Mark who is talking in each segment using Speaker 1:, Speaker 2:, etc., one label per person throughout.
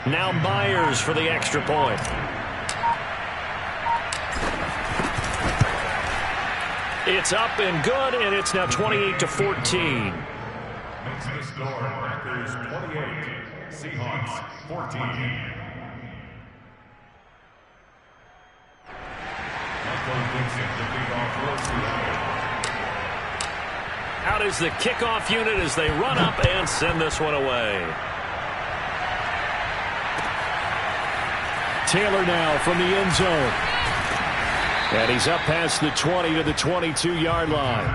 Speaker 1: Now Myers for the extra point. It's up and good, and it's now 28-14.
Speaker 2: Makes the score Packers 28, Seahawks 14.
Speaker 1: Out is the kickoff unit as they run up and send this one away. Taylor now from the end zone. And he's up past the 20 to the 22-yard line.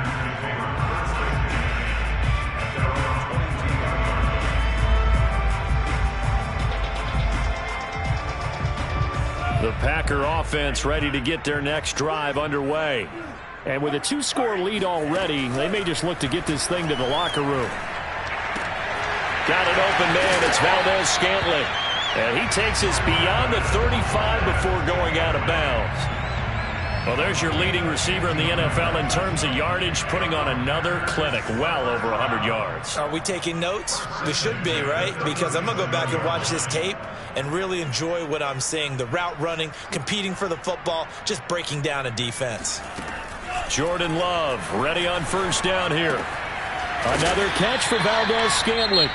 Speaker 1: The Packer offense ready to get their next drive underway. And with a 2-score lead already, they may just look to get this thing to the locker room. Got an open man. It's Valdes-Scantling. And he takes us beyond the 35 before going out of bounds. Well, there's your leading receiver in the NFL in terms of yardage, putting on another clinic, well over 100 yards.
Speaker 3: Are we taking notes? We should be, right? Because I'm going to go back and watch this tape and really enjoy what I'm seeing. The route running, competing for the football, just breaking down a defense.
Speaker 1: Jordan Love ready on first down here. Another catch for Valdes-Scantling.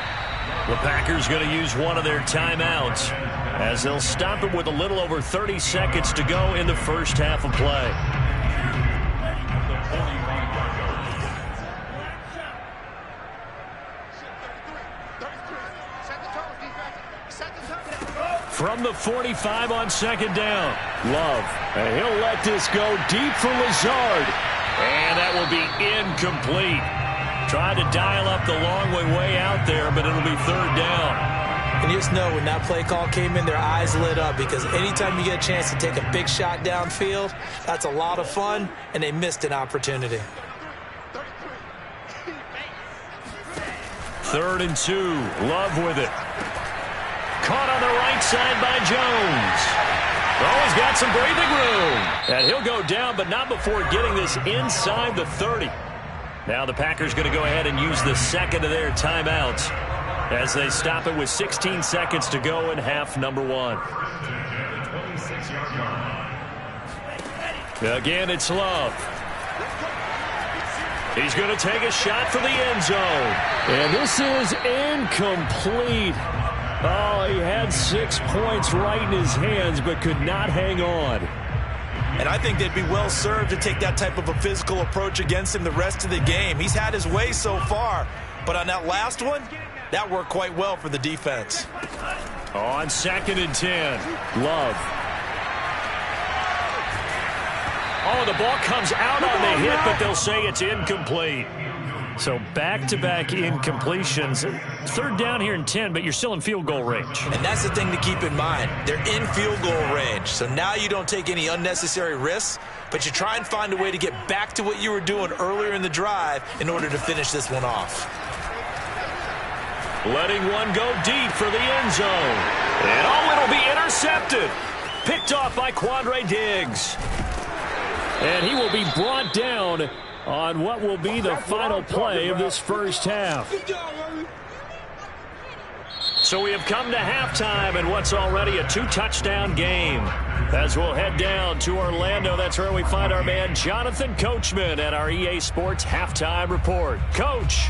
Speaker 1: The Packers going to use one of their timeouts as they'll stop it with a little over 30 seconds to go in the first half of play. From the 45 on second down, Love, and he'll let this go deep for Lazard. And that will be incomplete. Tried to dial up the long way out there, but it'll be third down.
Speaker 3: And you just know when that play call came in, their eyes lit up, because anytime you get a chance to take a big shot downfield, that's a lot of fun, and they missed an opportunity.
Speaker 1: 3rd and 2, Love with it. Caught on the right side by Jones. Oh, he's got some breathing room. And he'll go down, but not before getting this inside the 30. Now the Packers going to go ahead and use the second of their timeouts as they stop it with 16 seconds to go in half number 1. Again, it's Love. He's going to take a shot for the end zone. And this is incomplete. Oh, he had 6 points right in his hands, but could not hang on.
Speaker 3: And I think they'd be well served to take that type of a physical approach against him the rest of the game. He's had his way so far, but on that last one, that worked quite well for the defense.
Speaker 1: On 2nd and 10, Love. Oh, the ball comes out on the hit, but they'll say it's incomplete. So back-to-back incompletions. 3rd down here and 10, but you're still in field goal range.
Speaker 3: And that's the thing to keep in mind. They're in field goal range. So now you don't take any unnecessary risks, but you try and find a way to get back to what you were doing earlier in the drive in order to finish this one off.
Speaker 1: Letting one go deep for the end zone. And oh, it'll be intercepted. Picked off by Quandre Diggs. And he will be brought down on what will be the final play of this first half. So we have come to halftime in what's already a 2-touchdown game. As we'll head down to Orlando, that's where we find our man Jonathan Coachman at our EA Sports Halftime Report. Coach.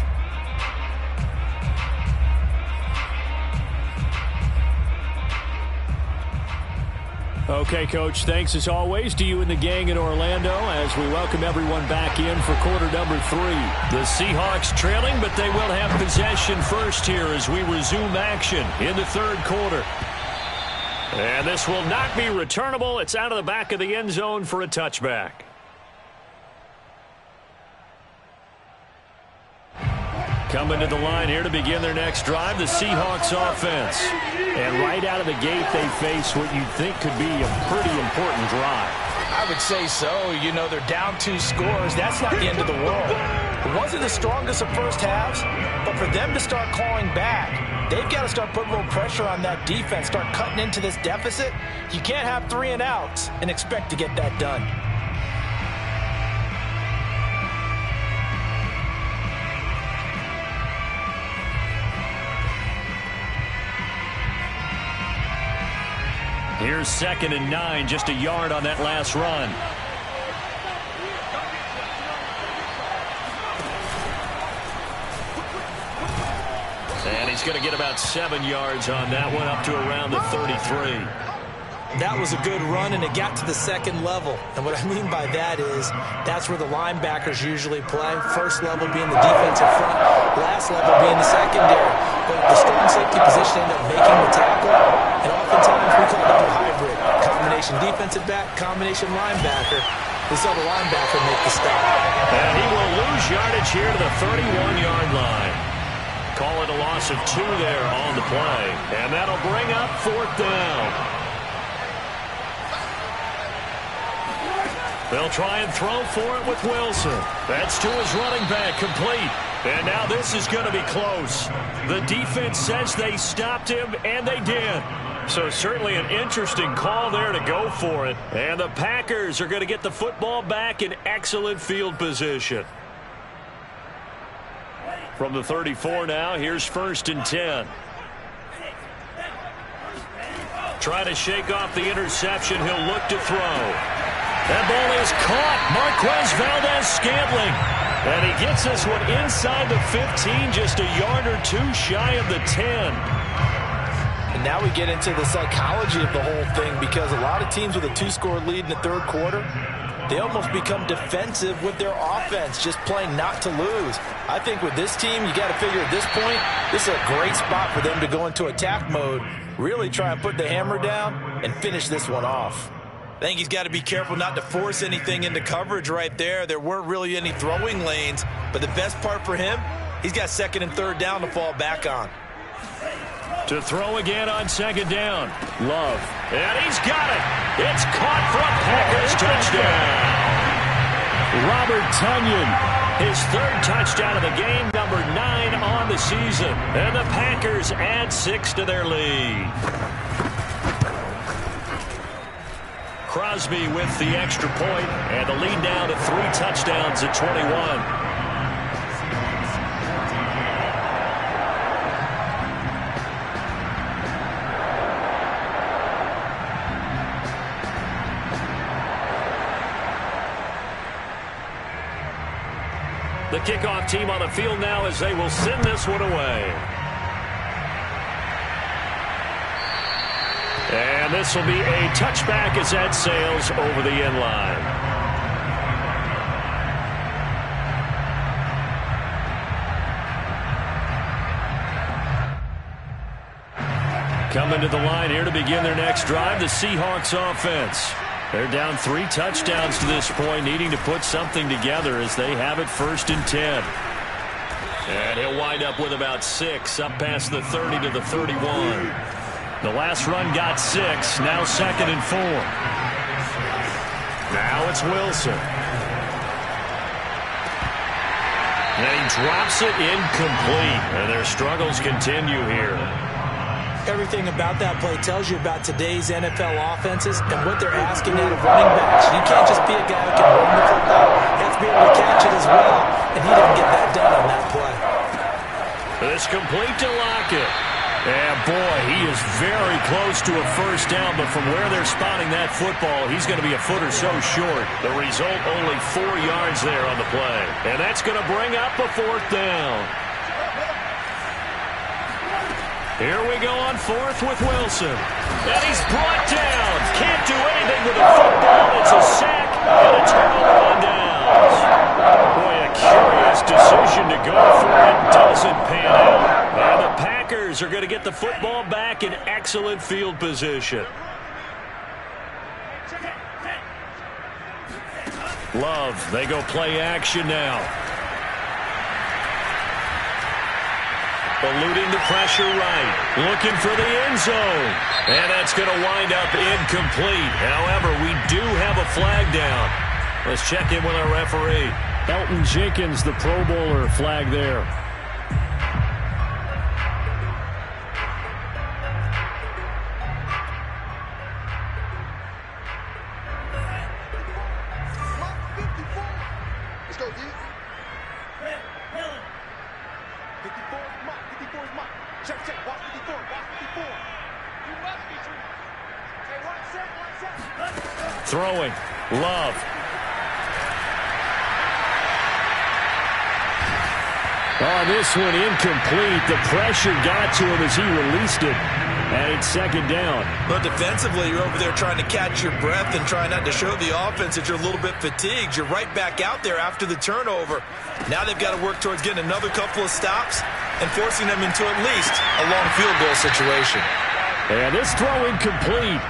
Speaker 1: Okay, Coach, thanks as always to you and the gang in Orlando as we welcome everyone back in for quarter number 3. The Seahawks trailing, but they will have possession first here as we resume action in the 3rd quarter. And this will not be returnable. It's out of the back of the end zone for a touchback. Coming to the line here to begin their next drive, the Seahawks offense. And right out of the gate, they face what you'd think could be a pretty important drive.
Speaker 3: I would say so. You know, they're down 2 scores. That's not the end of the world. It wasn't the strongest of first halves, but for them to start clawing back, they've got to start putting a little pressure on that defense, start cutting into this deficit. You can't have 3 and outs and expect to get that done.
Speaker 1: Here's 2nd and 9, just a yard on that last run. And he's going to get about 7 yards on that one, up to around the 33.
Speaker 3: That was a good run, and it got to the second level. And what I mean by that is that's where the linebackers usually play. First level being the defensive front, last level being the secondary. But the strong safety position ended up making the tackle, and oftentimes we call that a hybrid. Combination defensive back, combination linebacker. We saw the linebacker make the stop.
Speaker 1: And he will lose yardage here to the 31-yard line. Call it a loss of 2 there on the play. And that'll bring up 4th down. They'll try and throw for it with Wilson. That's to his running back, complete. And now this is going to be close. The defense says they stopped him, and they did. So certainly an interesting call there to go for it. And the Packers are going to get the football back in excellent field position. From the 34 now, here's 1st and 10. Trying to shake off the interception. He'll look to throw. That ball is caught. Marquez Valdes-Scantling. And he gets this one inside the 15, just a yard or 2 shy of the 10.
Speaker 3: And now we get into the psychology of the whole thing, because a lot of teams with a 2-score lead in the third quarter, they almost become defensive with their offense, just playing not to lose. I think with this team, you got to figure at this point, this is a great spot for them to go into attack mode, really try and put the hammer down and finish this one off. I think he's got to be careful not to force anything into coverage right there. There weren't really any throwing lanes, but the best part for him, he's got 2nd and 3rd down to fall back on.
Speaker 1: To throw again on 2nd down. Love. And he's got it. It's caught for a Packers touchdown. Robert Tonyan, his 3rd touchdown of the game, number 9 on the season. And the Packers add 6 to their lead. Crosby with the extra point, and the lead down to 3 touchdowns at 21. The kickoff team on the field now as they will send this one away. And this will be a touchback as that sails over the end line. Coming to the line here to begin their next drive, the Seahawks offense. They're down 3 touchdowns to this point, needing to put something together as they have it 1st and 10. And he'll wind up with about 6, up past the 30 to the 31. The last run got 6, now 2nd and 4. Now it's Wilson. And he drops it incomplete. And their struggles continue here.
Speaker 3: Everything about that play tells you about today's NFL offenses and what they're asking out of running backs. You can't just be a guy who can run the football. You have to be able to catch it as well. And he didn't get that done on that play.
Speaker 1: It's complete to Lockett. And boy, he is very close to a 1st down, but from where they're spotting that football, he's going to be a foot or so short. The result, only 4 yards there on the play. And that's going to bring up a 4th down. Here we go on 4th with Wilson. And he's brought down. Can't do anything with the football. It's a sack and a turnover on downs. Boy, a curious decision to go for it. Doesn't pan out. And the Packers are going to get the football back in excellent field position. Love, they go play action now. Eluding the pressure right. Looking for the end zone. And that's going to wind up incomplete. However, we do have a flag down. Let's check in with our referee. Elton Jenkins, the Pro Bowler, flag there.
Speaker 4: Check, watch 54, watch 54. You must be true. Hey,
Speaker 1: Throwing. Love. Oh, this one incomplete. The pressure got to him as he released it. And it's second down.
Speaker 3: But defensively, you're over there trying to catch your breath and trying not to show the offense that you're a little bit fatigued. You're right back out there after the turnover. Now they've got to work towards getting another couple of stops and forcing them into at least a long field goal situation.
Speaker 1: And this throw incomplete.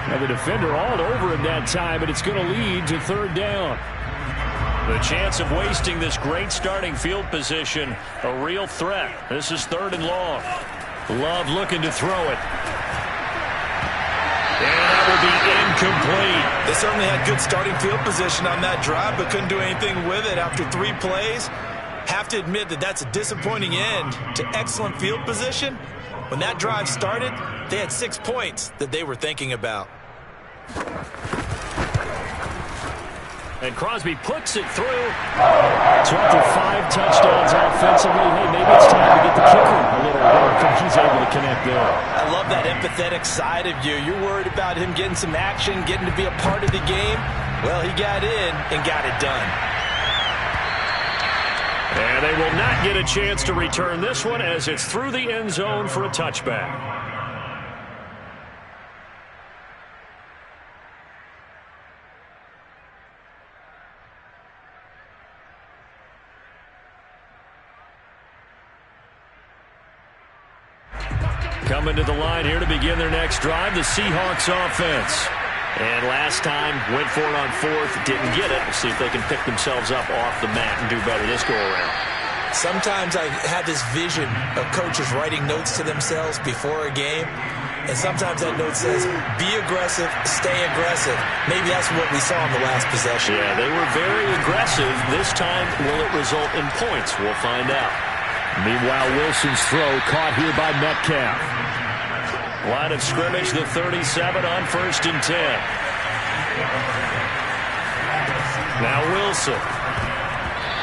Speaker 1: And the defender all over him that time, and it's going to lead to third down. The chance of wasting this great starting field position, a real threat. This is third and long. Love looking to throw it. And that will be incomplete.
Speaker 3: They certainly had good starting field position on that drive, but couldn't do anything with it after 3 plays. Have to admit that that's a disappointing end to excellent field position. When that drive started, they had 6 points that they were thinking about.
Speaker 1: And Crosby puts it through. So after 5 touchdowns offensively, hey, maybe it's time to get the kicker a little work, and he's able to connect there.
Speaker 3: I love that empathetic side of you. You're worried about him getting some action, getting to be a part of the game. Well, he got in and got it done.
Speaker 1: And they will not get a chance to return this one as it's through the end zone for a touchback. Coming to the line here to begin their next drive, the Seahawks offense. And last time, went for it on 4th, didn't get it. We'll see if they can pick themselves up off the mat and do better this go-around.
Speaker 3: Sometimes I have this vision of coaches writing notes to themselves before a game, and sometimes that note says, be aggressive, stay aggressive. Maybe that's what we saw in the last possession.
Speaker 1: Yeah, they were very aggressive. This time, will it result in points? We'll find out. Meanwhile, Wilson's throw caught here by Metcalf. Line of scrimmage, the 37 on 1st and 10. Now Wilson.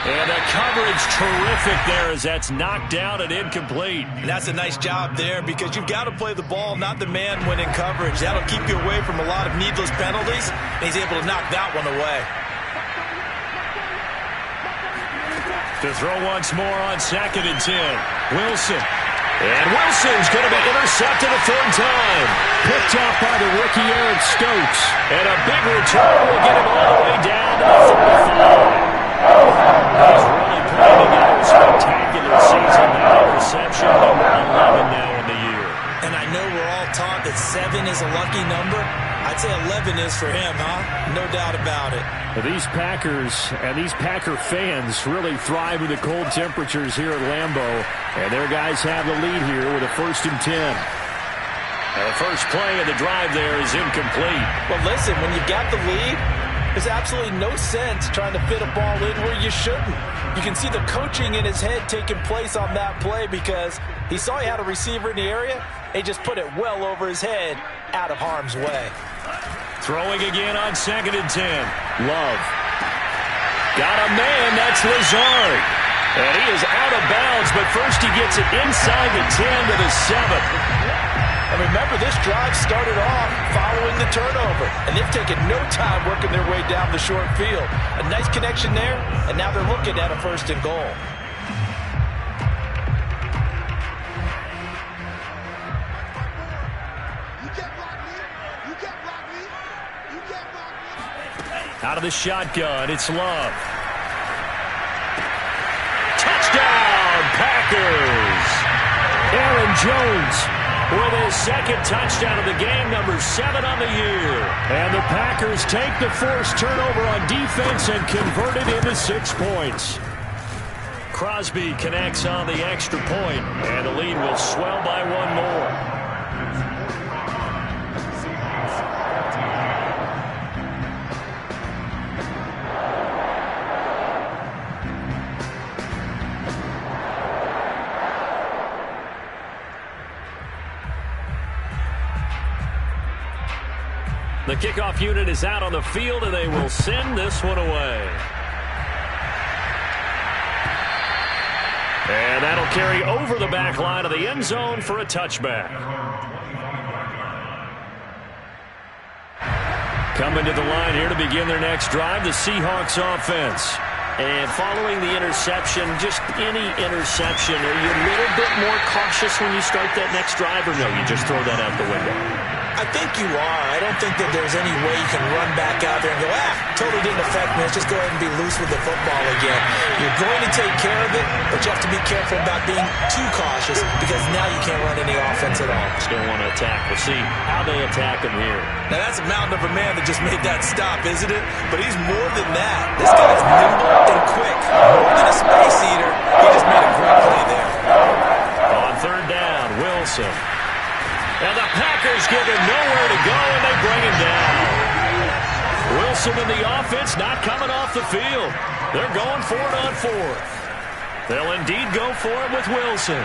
Speaker 1: And the coverage terrific there as that's knocked down and incomplete.
Speaker 3: And that's a nice job there because you've got to play the ball, not the man when in coverage. That'll keep you away from a lot of needless penalties, and he's able to knock that one away.
Speaker 1: To throw once more on 2nd and 10. Wilson. And Wilson's going to be intercepted a 3rd time. Picked up by the rookie Eric Stokes. And a big return will get him all the way down to the 35. He's really playing together a spectacular season. That interception, number 11 now in the year.
Speaker 3: And I know we're all taught that 7 is a lucky number. I'd say 11 is for him, huh? No doubt about it.
Speaker 1: Well, these Packers and these Packer fans really thrive with the cold temperatures here at Lambeau. And their guys have the lead here with a 1st and 10. And the first play of the drive there is incomplete.
Speaker 3: Well, listen, when you got the lead, there's absolutely no sense trying to fit a ball in where you shouldn't. You can see the coaching in his head taking place on that play because he saw he had a receiver in the area. He just put it well over his head out of harm's way.
Speaker 1: Throwing again on 2nd and 10. Love. Got a man, that's Lazard. And he is out of bounds, but first he gets it inside the 10 to the 7.
Speaker 3: And remember, this drive started off following the turnover. And they've taken no time working their way down the short field. A nice connection there, and now they're looking at a 1st and goal.
Speaker 1: Out of the shotgun, it's Love. Touchdown, Packers! Aaron Jones with his 2nd touchdown of the game, number 7 on the year. And the Packers take the forced turnover on defense and convert it into 6 points. Crosby connects on the extra point, and the lead will swell by 1 more. The kickoff unit is out on the field, and they will send this one away. And that'll carry over the back line of the end zone for a touchback. Coming to the line here to begin their next drive, the Seahawks offense. And following the interception, just any interception, are you a little bit more cautious when you start that next drive, or no, you just throw that out the window?
Speaker 3: I think you are. I don't think that there's any way you can run back out there and go, totally didn't affect me. Let's just go ahead and be loose with the football again. You're going to take care of it, but you have to be careful about being too cautious because now you can't run any offense at all.
Speaker 1: Still want to attack. We'll see how they attack him here.
Speaker 3: Now, that's a mountain of a man that just made that stop, isn't it? But he's more than that. This guy's nimble and quick. More than a space eater. He just made a great play there.
Speaker 1: On third down, Wilson. And the Packers give him nowhere to go, and they bring him down. Wilson and the offense not coming off the field. They're going for it on fourth. They'll indeed go for it with Wilson.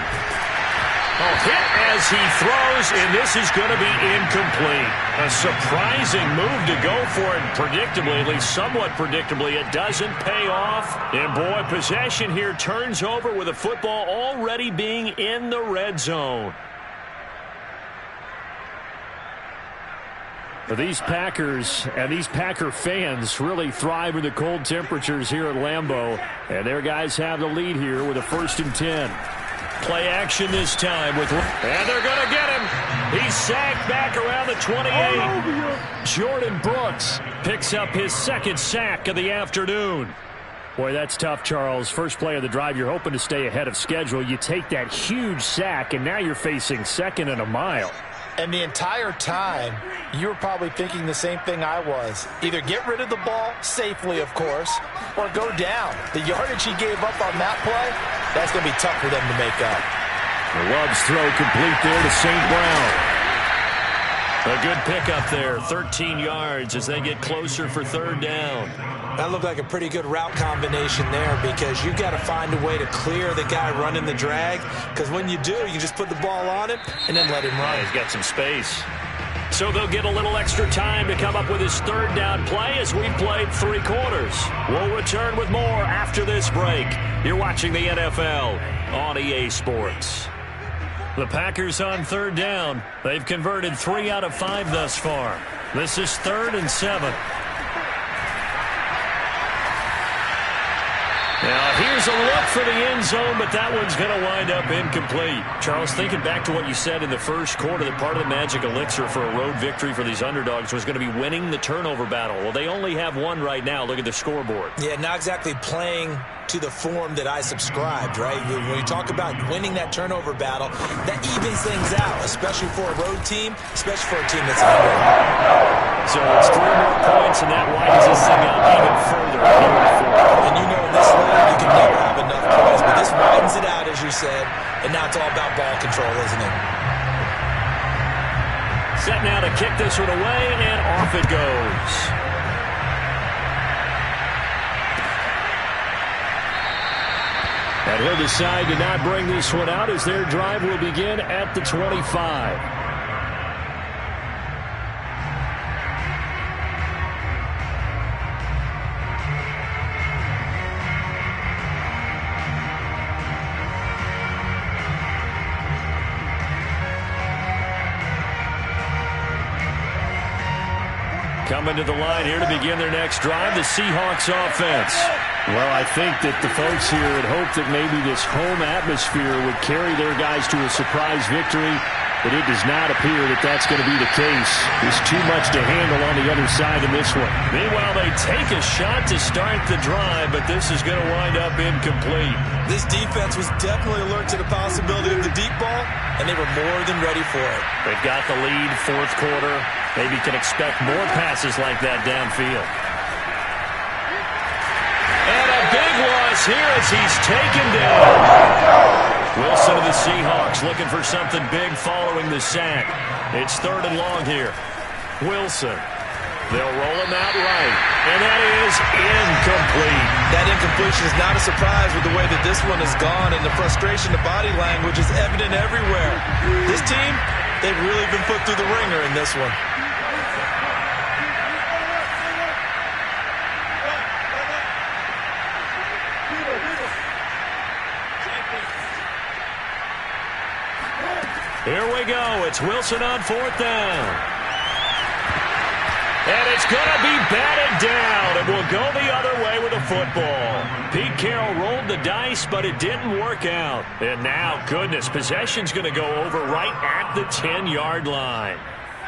Speaker 1: Hit as he throws, and this is going to be incomplete. A surprising move to go for it predictably, at least somewhat predictably. It doesn't pay off. And, boy, possession here turns over with a football already being in the red zone. These Packers and these Packer fans really thrive in the cold temperatures here at Lambeau. And their guys have the lead here with a 1st and 10. Play action this time with, and they're going to get him. He's sacked back around the 28. Jordan Brooks picks up his 2nd sack of the afternoon. Boy, that's tough, Charles. First play of the drive, you're hoping to stay ahead of schedule. You take that huge sack, and now you're facing 2nd and a mile.
Speaker 3: And the entire time, you were probably thinking the same thing I was. Either get rid of the ball, safely of course, or go down. The yardage he gave up on that play, that's going to be tough for them to make up.
Speaker 1: Love's throw complete there to St. Brown. A good pickup there, 13 yards as they get closer for 3rd down.
Speaker 3: That looked like a pretty good route combination there because you've got to find a way to clear the guy running the drag, because when you do, you just put the ball on him and then let him run.
Speaker 1: He's got some space. So they'll get a little extra time to come up with his 3rd down play as we've played 3 quarters. We'll return with more after this break. You're watching the NFL on EA Sports. The Packers on 3rd down. They've converted 3 out of 5 thus far. This is 3rd and 7. Now, here's a look for the end zone, but that one's going to wind up incomplete. Charles, thinking back to what you said in the first quarter, that part of the magic elixir for a road victory for these underdogs was going to be winning the turnover battle. Well, they only have one right now. Look at the scoreboard.
Speaker 3: Yeah, not exactly playing to the form that I subscribed, right? When you talk about winning that turnover battle, that evens things out, especially for a road team, especially for a team that's under.
Speaker 1: So it's 3 more points, and that widens this thing out even further here in the 4th.
Speaker 3: And you know in this league, you can never have enough points, but this widens it out, as you said, and now it's all about ball control, isn't it?
Speaker 1: Set now to kick this one away, and off it goes. And he'll decide to not bring this one out as their drive will begin at the 25. Coming to the line here to begin their next drive, the Seahawks offense. Well, I think that the folks here had hoped that maybe this home atmosphere would carry their guys to a surprise victory, but it does not appear that that's going to be the case. There's too much to handle on the other side in this one. Meanwhile, they take a shot to start the drive, but this is going to wind up incomplete.
Speaker 3: This defense was definitely alert to the possibility of the deep ball, and they were more than ready for it.
Speaker 1: They've got the lead, 4th quarter. Maybe can expect more passes like that downfield. And a big loss here as he's taken down. Wilson of the Seahawks looking for something big following the sack. It's 3rd and long here. Wilson. They'll roll him out right. And that is incomplete.
Speaker 3: That incompletion is not a surprise with the way that this one has gone, and the frustration, the body language is evident everywhere. This team, they've really been put through the ringer in this one. Here we go. It's Wilson on 4th down. And it's
Speaker 1: it's going to be batted down, and we'll go the other way with the football. Pete Carroll rolled the dice, but it didn't work out. And now, goodness, possession's going to go over right at the 10-yard line.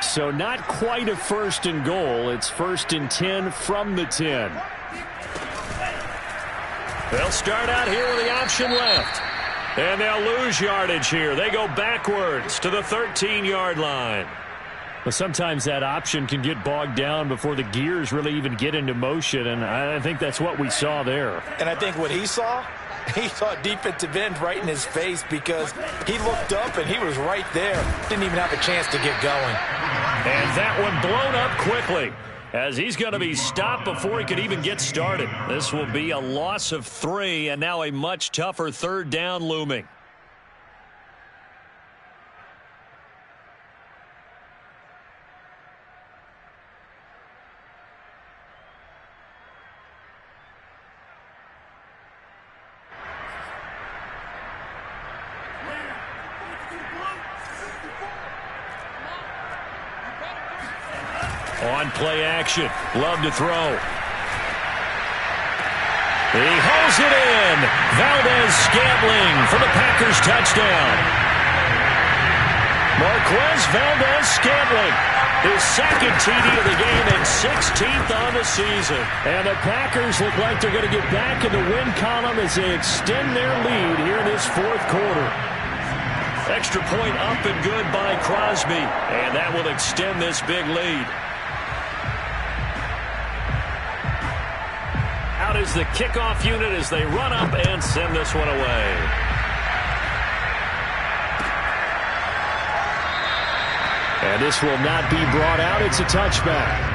Speaker 1: So not quite a first and goal. It's 1st and 10 from the 10. They'll start out here with the option left. And they'll lose yardage here. They go backwards to the 13-yard line. Well, sometimes that option can get bogged down before the gears really even get into motion, and I think that's what we saw there.
Speaker 3: And I think what he saw a defensive end right in his face because he looked up and he was right there. Didn't even have a chance to get going.
Speaker 1: And that one blown up quickly as he's going to be stopped before he could even get started. This will be a loss of 3, and now a much tougher 3rd down looming. On play action. Love to throw. He hauls it in. Valdez-Scantling for the Packers touchdown. Marquez Valdez-Scantling, his 2nd TD of the game and 16th on the season. And the Packers look like they're going to get back in the win column as they extend their lead here in this 4th quarter. Extra point up and good by Crosby. And that will extend this big lead. Out is the kickoff unit as they run up and send this one away. And this will not be brought out. It's a touchback.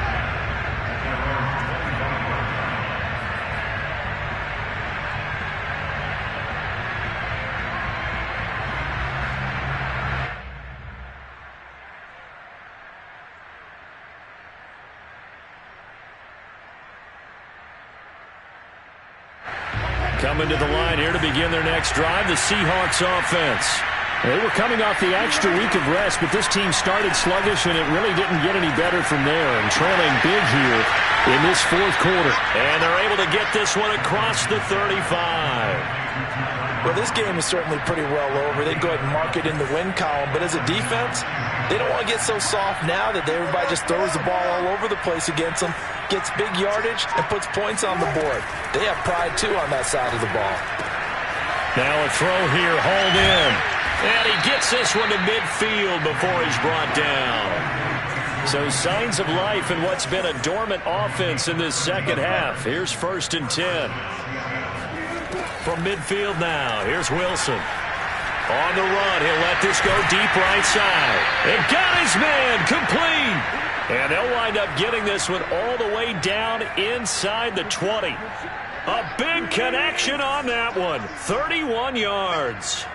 Speaker 1: Coming to the line here to begin their next drive, the Seahawks offense. They were coming off the extra week of rest, but this team started sluggish, and it really didn't get any better from there. And trailing big here in this 4th quarter. And they're able to get this one across the 35.
Speaker 3: Well, this game is certainly pretty well over. They'd go ahead and mark it in the win column. But as a defense, they don't want to get so soft now that everybody just throws the ball all over the place against them, gets big yardage, and puts points on the board. They have pride, too, on that side of the ball.
Speaker 1: Now a throw here, hauled in. And he gets this one to midfield before he's brought down. So signs of life in what's been a dormant offense in this 2nd half. Here's 1st and 10. From midfield now, here's Wilson. On the run, he'll let this go deep right side. And got his man, complete. And they'll wind up getting this one all the way down inside the 20. A big connection on that one. 31 yards.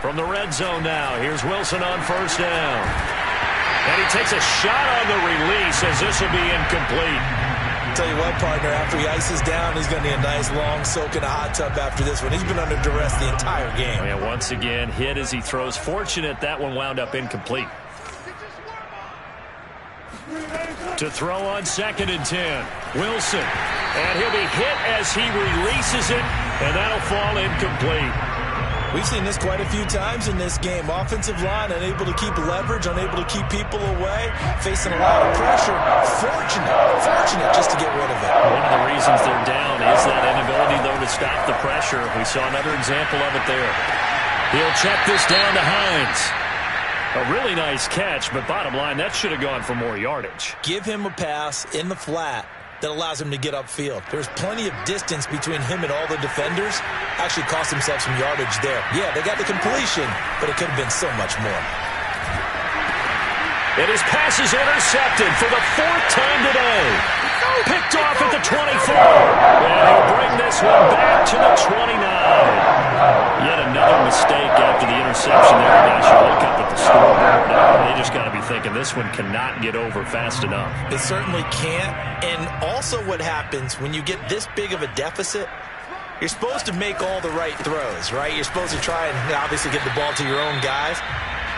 Speaker 1: From the red zone now, here's Wilson on 1st down. And he takes a shot on the release as this will be incomplete.
Speaker 3: Tell you what, partner, after he ices down, he's going to need a nice long soak in a hot tub after this one. He's been under duress the entire game.
Speaker 1: Oh, yeah, once again, hit as he throws. Fortunate that one wound up incomplete. To throw on 2nd and 10. Wilson. And he'll be hit as he releases it, and that'll fall incomplete.
Speaker 3: We've seen this quite a few times in this game. Offensive line unable to keep leverage, unable to keep people away, facing a lot of pressure. Fortunate just to get rid of it.
Speaker 1: One of the reasons they're down is that inability, though, to stop the pressure. We saw another example of it there. He'll check this down to Hines. A really nice catch, but bottom line, that should have gone for more yardage.
Speaker 3: Give him a pass in the flat that allows him to get upfield. There's plenty of distance between him and all the defenders. Actually cost himself some yardage there. Yeah, they got the completion, but it could have been so much more.
Speaker 1: And his pass is intercepted for the 4th time today. Picked off at the 24. And he'll bring this one back to the 29. Yet another mistake after the interception there. Guys, you look up at the scoreboard. They just got to be thinking this one cannot get over fast enough.
Speaker 3: It certainly can't. And also what happens when you get this big of a deficit, you're supposed to make all the right throws, right? You're supposed to try and obviously get the ball to your own guys.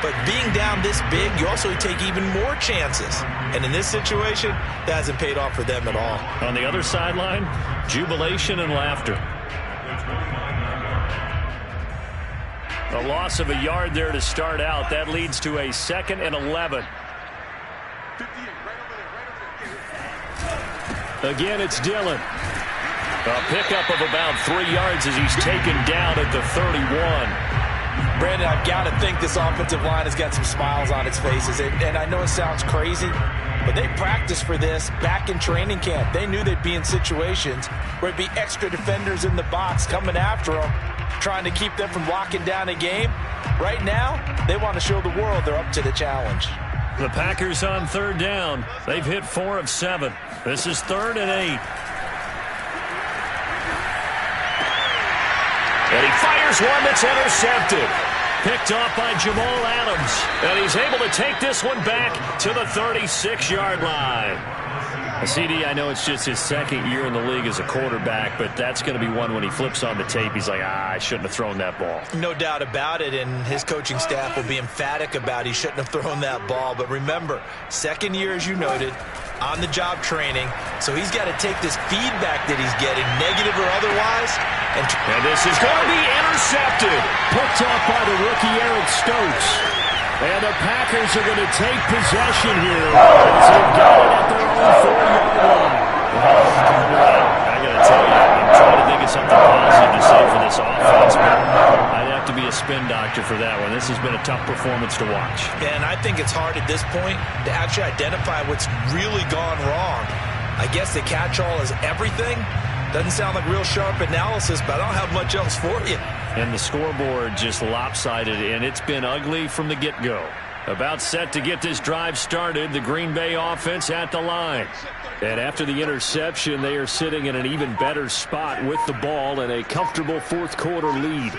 Speaker 3: But being down this big, you also take even more chances. And in this situation, that hasn't paid off for them at all.
Speaker 1: On the other sideline, jubilation and laughter. A loss of a yard there to start out. That leads to a 2nd and 11. Again, it's Dillon. A pickup of about 3 yards as he's taken down at the 31.
Speaker 3: Brandon, I've got to think this offensive line has got some smiles on its faces. And I know it sounds crazy, but they practiced for this back in training camp. They knew they'd be in situations where it'd be extra defenders in the box coming after them, trying to keep them from locking down a game. Right now, they want to show the world they're up to the challenge.
Speaker 1: The Packers on 3rd down. They've hit 4 of 7. This is 3rd and 8. And he fires one that's intercepted. Picked off by Jamal Adams. And he's able to take this one back to the 36-yard line. CD, I know it's just his 2nd year in the league as a quarterback, but that's going to be one when he flips on the tape, he's like, I shouldn't have thrown that ball.
Speaker 3: No doubt about it, and his coaching staff will be emphatic about he shouldn't have thrown that ball. But remember, 2nd year, as you noted, on-the-job training, so he's got to take this feedback that he's getting, negative or otherwise. And
Speaker 1: this is going to be intercepted. Picked off by the rookie Eric Stokes. And the Packers are going to take possession here as they've got it at their own 4-yard line. I got to tell you, I'm trying to think of something positive to say for this offense, but I'd have to be a spin doctor for that one. This has been a tough performance to watch.
Speaker 3: And I think it's hard at this point to actually identify what's really gone wrong. I guess the catch-all is everything. Doesn't sound like real sharp analysis, but I don't have much else for you.
Speaker 1: And the scoreboard just lopsided, and it's been ugly from the get-go. About set to get this drive started, the Green Bay offense at the line. And after the interception, they are sitting in an even better spot with the ball and a comfortable 4th quarter lead.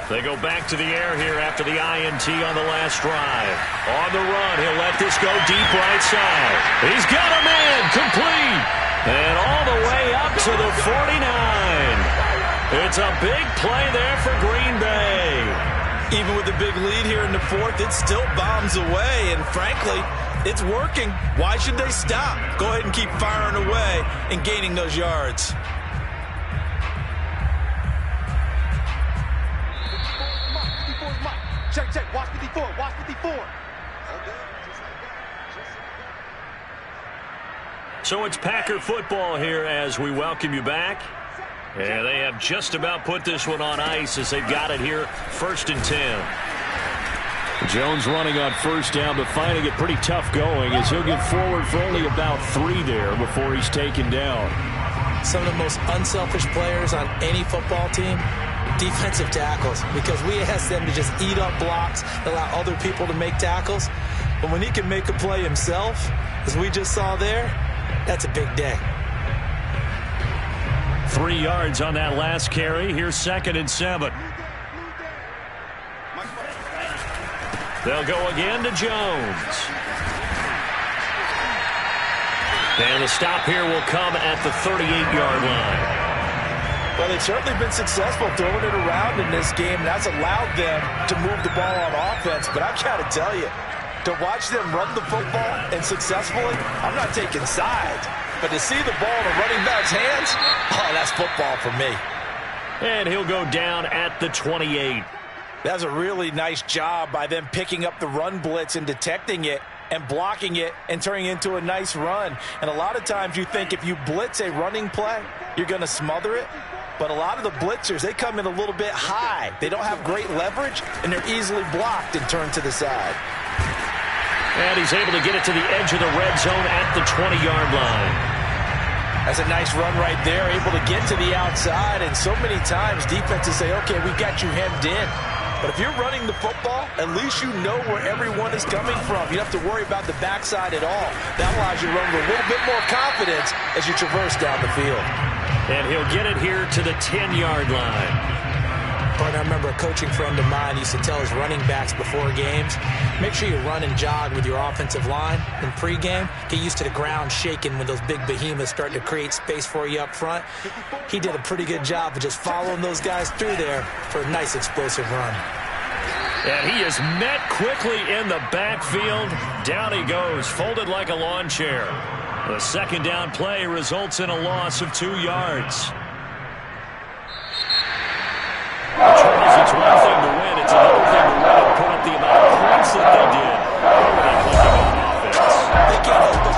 Speaker 1: They go back to the air here after the INT on the last drive. On the run, he'll let this go deep right side. He's got a man, complete. And all the way up to the 49. It's a big play there for Green Bay.
Speaker 3: Even with the big lead here in the 4th, it still bombs away. And frankly, it's working. Why should they stop? Go ahead and keep firing away and gaining those yards.
Speaker 4: Check, watch 54, watch 54.
Speaker 1: So it's Packer football here as we welcome you back. And they have just about put this one on ice as they've got it here, 1st and 10. Jones running on 1st down, but finding it pretty tough going as he'll get forward for only about 3 there before he's taken down.
Speaker 3: Some of the most unselfish players on any football team, defensive tackles, because we ask them to just eat up blocks, allow other people to make tackles. But when he can make a play himself, as we just saw there, that's a big day.
Speaker 1: 3 yards on that last carry. Here's 2nd and 7. They'll go again to Jones. And the stop here will come at the 38-yard line.
Speaker 3: Well, they've certainly been successful throwing it around in this game. That's allowed them to move the ball on offense. But I've got to tell you, to watch them run the football and successfully, I'm not taking sides. But to see the ball in a running back's hands, oh, that's football for me.
Speaker 1: And he'll go down at the 28.
Speaker 3: That's a really nice job by them picking up the run blitz and detecting it and blocking it and turning it into a nice run. And a lot of times you think if you blitz a running play, you're going to smother it. But a lot of the blitzers, they come in a little bit high. They don't have great leverage, and they're easily blocked and turned to the side.
Speaker 1: And he's able to get it to the edge of the red zone at the 20-yard line.
Speaker 3: That's a nice run right there, able to get to the outside. And so many times defenses say, okay, we've got you hemmed in. But if you're running the football, at least you know where everyone is coming from. You don't have to worry about the backside at all. That allows you to run with a little bit more confidence as you traverse down the field.
Speaker 1: And he'll get it here to the 10-yard line.
Speaker 3: Partner, I remember a coaching friend of mine used to tell his running backs before games, make sure you run and jog with your offensive line in pregame. Get used to the ground shaking when those big behemoths start to create space for you up front. He did a pretty good job of just following those guys through there for a nice explosive run.
Speaker 1: And he is met quickly in the backfield. Down he goes, folded like a lawn chair. The second down play results in a loss of 2 yards.